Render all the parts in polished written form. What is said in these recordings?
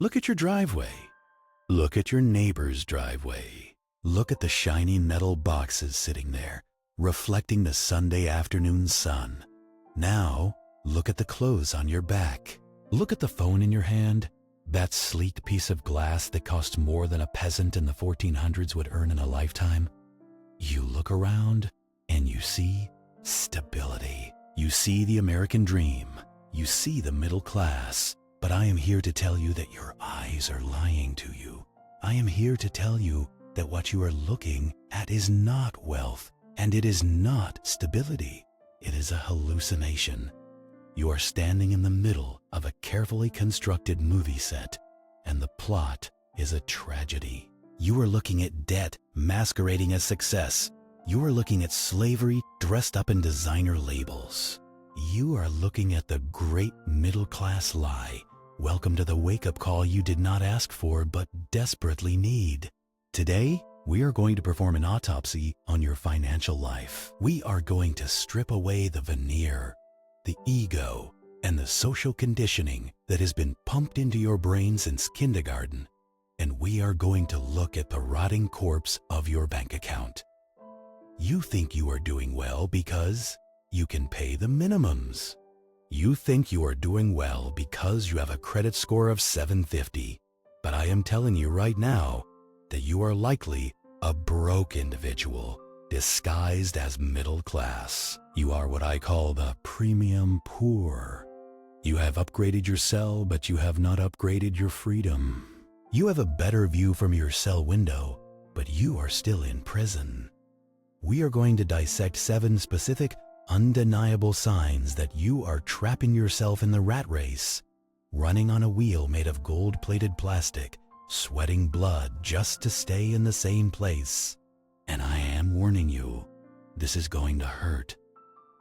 Look at your driveway. Look at your neighbor's driveway. Look at the shiny metal boxes sitting there, reflecting the Sunday afternoon sun. Now, look at the clothes on your back. Look at the phone in your hand, that sleek piece of glass that cost more than a peasant in the 1400s would earn in a lifetime. You look around and you see stability. You see the American dream. You see the middle class. But I am here to tell you that your eyes are lying to you. I am here to tell you that what you are looking at is not wealth, and it is not stability. It is a hallucination. You are standing in the middle of a carefully constructed movie set, and the plot is a tragedy. You are looking at debt masquerading as success. You are looking at slavery dressed up in designer labels. You are looking at the great middle-class lie. Welcome to the wake-up call you did not ask for but desperately need. Today, we are going to perform an autopsy on your financial life. We are going to strip away the veneer, the ego, and the social conditioning that has been pumped into your brain since kindergarten. And we are going to look at the rotting corpse of your bank account. You think you are doing well because you can pay the minimums. You think you are doing well because you have a credit score of 750. But I am telling you right now that you are likely a broke individual disguised as middle class. You are what I call the premium poor. You have upgraded your cell, but you have not upgraded your freedom. You have a better view from your cell window, but you are still in prison. We are going to dissect 7 specific, undeniable signs that you are trapping yourself in the rat race, running on a wheel made of gold-plated plastic, sweating blood just to stay in the same place. And I am warning you, this is going to hurt.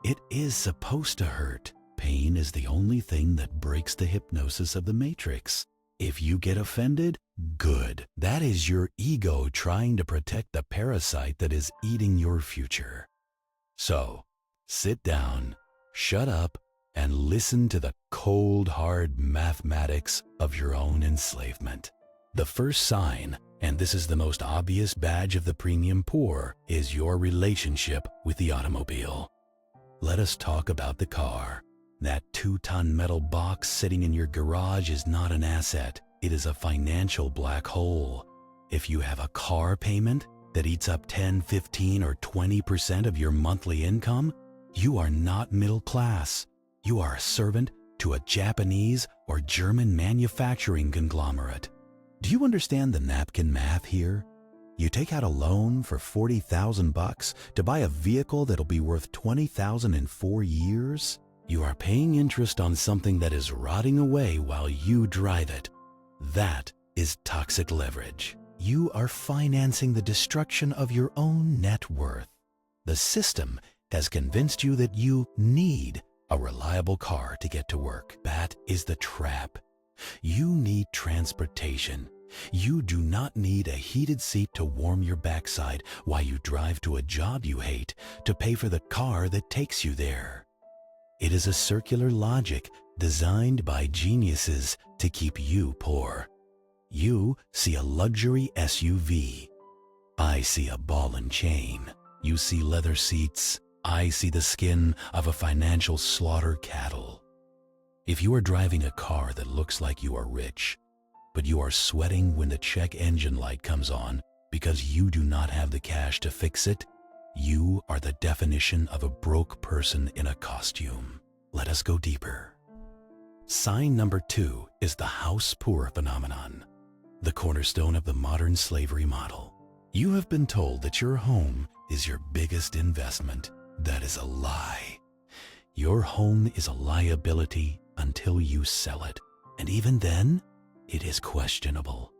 It is supposed to hurt. Pain is the only thing that breaks the hypnosis of the matrix. If you get offended, good. That is your ego trying to protect the parasite that is eating your future. So, sit down, shut up, and listen to the cold, hard mathematics of your own enslavement. The first sign, and this is the most obvious badge of the premium poor, is your relationship with the automobile. Let us talk about the car. That 2-ton metal box sitting in your garage is not an asset. It is a financial black hole. If you have a car payment that eats up 10, 15, or 20% of your monthly income, you are not middle class. You are a servant to a Japanese or German manufacturing conglomerate. Do you understand the napkin math here? You take out a loan for $40,000 to buy a vehicle that'll be worth $20,000 in 4 years? You are paying interest on something that is rotting away while you drive it. That is toxic leverage. You are financing the destruction of your own net worth. The system has convinced you that you need a reliable car to get to work. That is the trap. You need transportation. You do not need a heated seat to warm your backside while you drive to a job you hate to pay for the car that takes you there. It is a circular logic designed by geniuses to keep you poor. You see a luxury SUV. I see a ball and chain. You see leather seats. I see the skin of a financial slaughter cattle. If you are driving a car that looks like you are rich, but you are sweating when the check engine light comes on because you do not have the cash to fix it, you are the definition of a broke person in a costume. Let us go deeper. Sign number 2 is the house poor phenomenon, the cornerstone of the modern slavery model. You have been told that your home is your biggest investment. That is a lie. Your home is a liability until you sell it, and even then, it is questionable.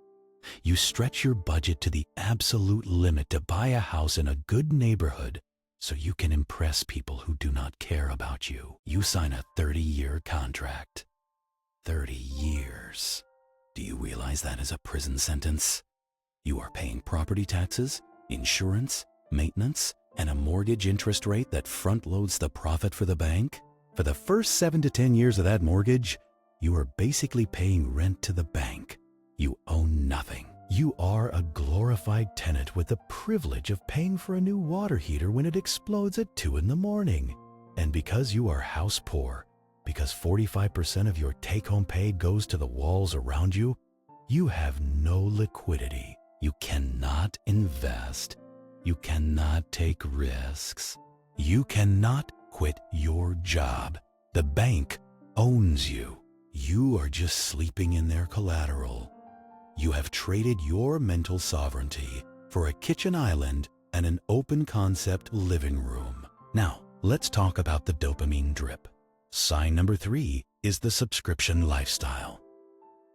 You stretch your budget to the absolute limit to buy a house in a good neighborhood so you can impress people who do not care about you. You sign a 30-year contract. 30 years. Do you realize that is a prison sentence? You are paying property taxes, insurance, maintenance, and a mortgage interest rate that front-loads the profit for the bank. For the first 7 to 10 years of that mortgage, you are basically paying rent to the bank. You are a glorified tenant with the privilege of paying for a new water heater when it explodes at 2 in the morning. And because you are house poor, because 45% of your take-home pay goes to the walls around you, you have no liquidity. You cannot invest. You cannot take risks. You cannot quit your job. The bank owns you. You are just sleeping in their collateral. You have traded your mental sovereignty for a kitchen island and an open-concept living room. Now, let's talk about the dopamine drip. Sign number 3 is the subscription lifestyle.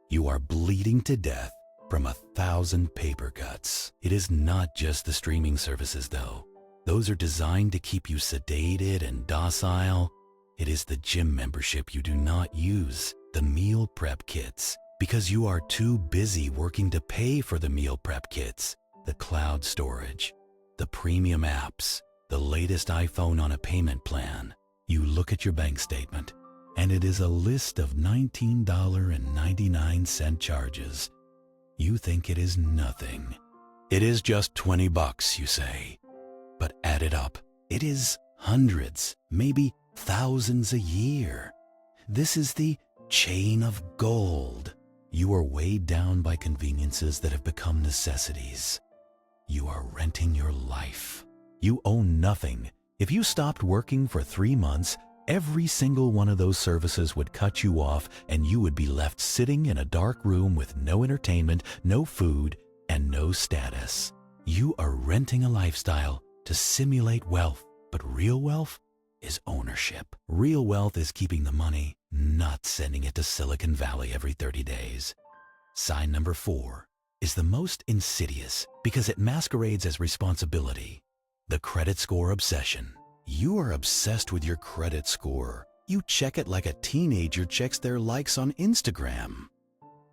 You are bleeding to death from 1,000 paper cuts. It is not just the streaming services, though. Those are designed to keep you sedated and docile. It is the gym membership you do not use, the meal prep kits, because you are too busy working to pay for the meal prep kits, the cloud storage, the premium apps, the latest iPhone on a payment plan. You look at your bank statement, and it is a list of $19.99 charges. You think it is nothing. It is just $20, you say. But add it up, it is hundreds, maybe thousands a year. This is the chain of gold. You are weighed down by conveniences that have become necessities. You are renting your life. You own nothing. If you stopped working for 3 months, every single one of those services would cut you off and you would be left sitting in a dark room with no entertainment, no food, and no status. You are renting a lifestyle to simulate wealth, but real wealth is ownership. Real wealth is keeping the money, not sending it to Silicon Valley every 30 days. Sign number 4 is the most insidious because it masquerades as responsibility. The credit score obsession. You are obsessed with your credit score. You check it like a teenager checks their likes on Instagram.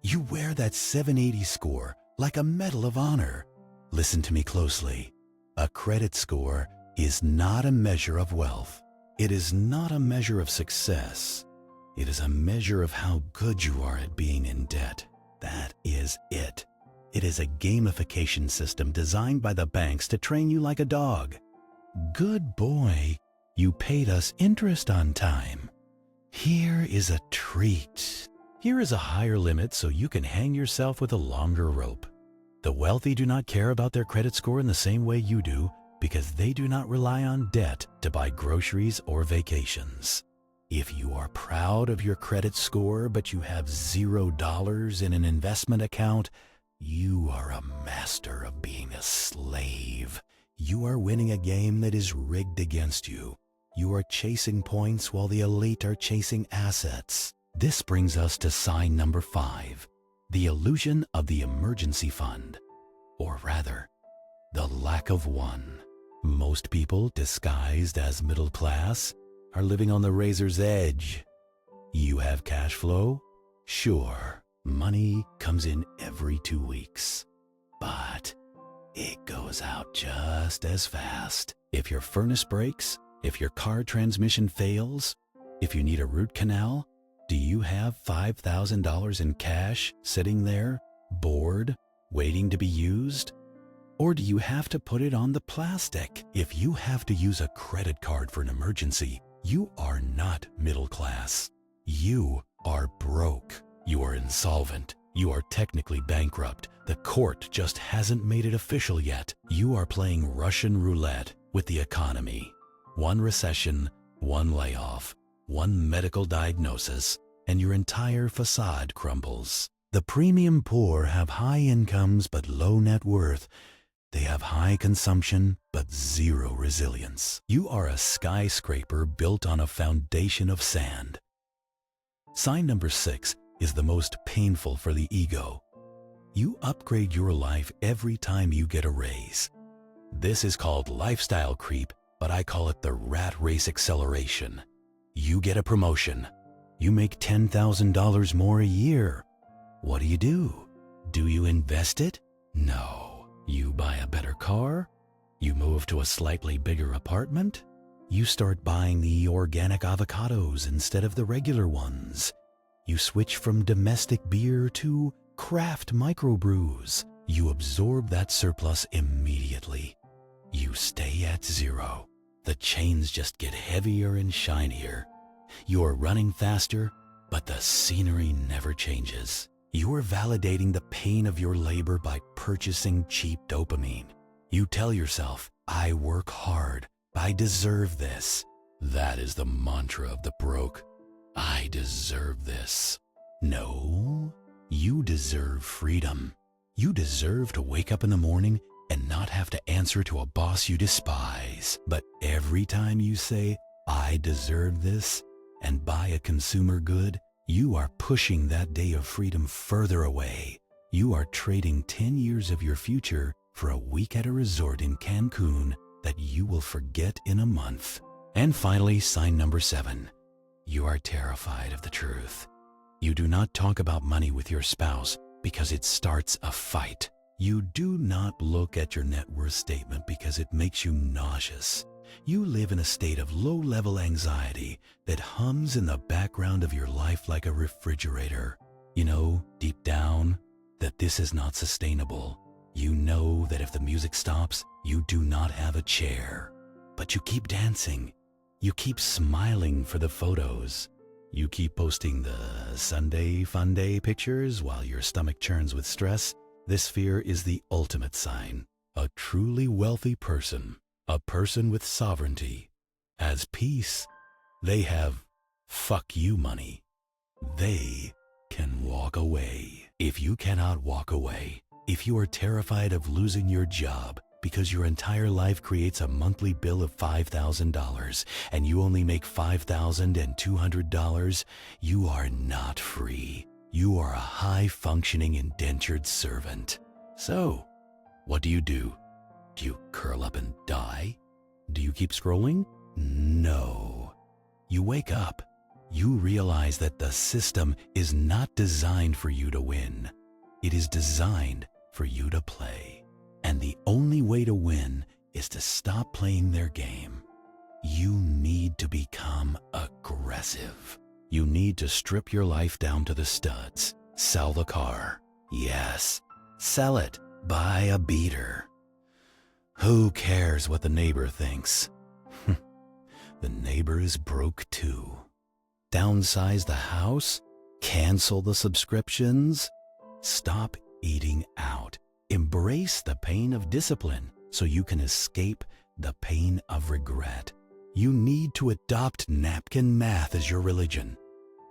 You wear that 780 score like a medal of honor. Listen to me closely. A credit score is not a measure of wealth. It is not a measure of success. It is a measure of how good you are at being in debt. That is it. It is a gamification system designed by the banks to train you like a dog. Good boy, you paid us interest on time. Here is a treat. Here is a higher limit so you can hang yourself with a longer rope. The wealthy do not care about their credit score in the same way you do because they do not rely on debt to buy groceries or vacations. If you are proud of your credit score but you have $0 in an investment account, you are a master of being a slave. You are winning a game that is rigged against you. You are chasing points while the elite are chasing assets. This brings us to sign number 5, the illusion of the emergency fund, or rather, the lack of one. Most people, disguised as middle class, are living on the razor's edge. You have cash flow? Sure, money comes in every 2 weeks, but it goes out just as fast. If your furnace breaks, if your car transmission fails, if you need a root canal, do you have $5,000 in cash sitting there, bored, waiting to be used? Or do you have to put it on the plastic? If you have to use a credit card for an emergency, you are not middle class. You are broke. You are insolvent. You are technically bankrupt. The court just hasn't made it official yet. You are playing Russian roulette with the economy. One recession, one layoff, one medical diagnosis, and your entire facade crumbles. The premium poor have high incomes but low net worth. They have high consumption but zero resilience. You are a skyscraper built on a foundation of sand. Sign number 6 is the most painful for the ego. You upgrade your life every time you get a raise. This is called lifestyle creep, but I call it the rat race acceleration. You get a promotion. You make $10,000 more a year. What do? Do you invest it? No. You buy a better car? You move to a slightly bigger apartment? You start buying the organic avocados instead of the regular ones. You switch from domestic beer to craft microbrews. You absorb that surplus immediately. You stay at zero. The chains just get heavier and shinier. You are running faster, but the scenery never changes. You are validating the pain of your labor by purchasing cheap dopamine. You tell yourself, I work hard. I deserve this. That is the mantra of the broke. I deserve this. No, you deserve freedom. You deserve to wake up in the morning and not have to answer to a boss you despise. But every time you say, I deserve this, and buy a consumer good, you are pushing that day of freedom further away. You are trading 10 years of your future for a week at a resort in Cancun that you will forget in a month. And finally, sign number 7. You are terrified of the truth. You do not talk about money with your spouse because it starts a fight. You do not look at your net worth statement because it makes you nauseous. You live in a state of low-level anxiety that hums in the background of your life like a refrigerator. You know, deep down, that this is not sustainable. You know that if the music stops, you do not have a chair. But you keep dancing. You keep smiling for the photos. You keep posting the Sunday fun day pictures while your stomach churns with stress. This fear is the ultimate sign. A truly wealthy person, a person with sovereignty, has peace. They have fuck you money. They can walk away. If you cannot walk away, if you are terrified of losing your job because your entire life creates a monthly bill of $5,000 and you only make $5,200, you are not free. You are a high-functioning indentured servant. So, what do? Do you curl up and die? Do you keep scrolling? No. You wake up. You realize that the system is not designed for you to win. It is designed for you to play. And the only way to win is to stop playing their game. You need to become aggressive. You need to strip your life down to the studs. Sell the car. Yes, sell it. Buy a beater. Who cares what the neighbor thinks? The neighbor is broke too. Downsize the house? Cancel the subscriptions? Stop eating out. Embrace the pain of discipline so you can escape the pain of regret. You need to adopt napkin math as your religion.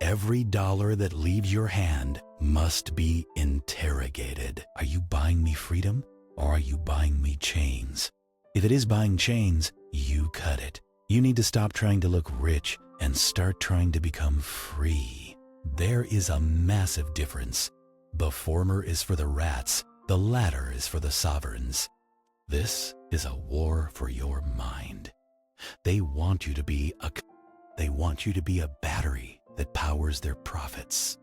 Every dollar that leaves your hand must be interrogated. Are you buying me freedom or are you buying me chains? If it is buying chains, you cut it. You need to stop trying to look rich and start trying to become free. There is a massive difference. The former is for the rats. The latter is for the sovereigns. This is a war for your mind. They want you to be a battery that powers their profits.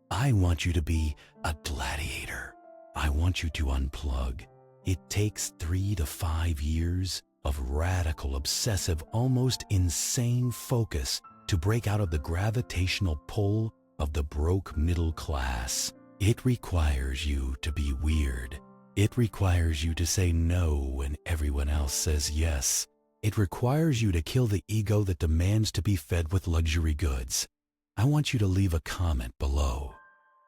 I want you to be a gladiator. I want you to unplug. It takes 3 to 5 years of radical, obsessive, almost insane focus to break out of the gravitational pull of the broke middle class. It requires you to be weird. It requires you to say no when everyone else says yes. It requires you to kill the ego that demands to be fed with luxury goods. I want you to leave a comment below.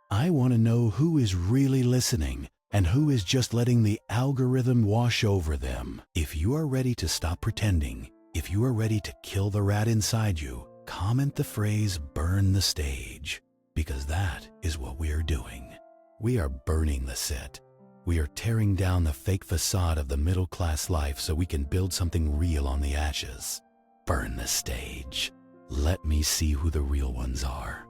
I want to know who is really listening and who is just letting the algorithm wash over them. If you are ready to stop pretending, if you are ready to kill the rat inside you, comment the phrase "burn the stage," because that is what we are doing. We are burning the set. We are tearing down the fake facade of the middle-class life so we can build something real on the ashes. Burn the stage. Let me see who the real ones are.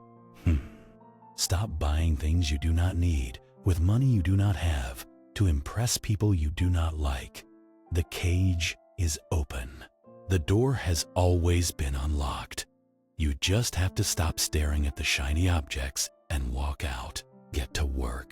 Stop buying things you do not need with money you do not have to impress people you do not like. The cage is open. The door has always been unlocked. You just have to stop staring at the shiny objects and walk out. Get to work.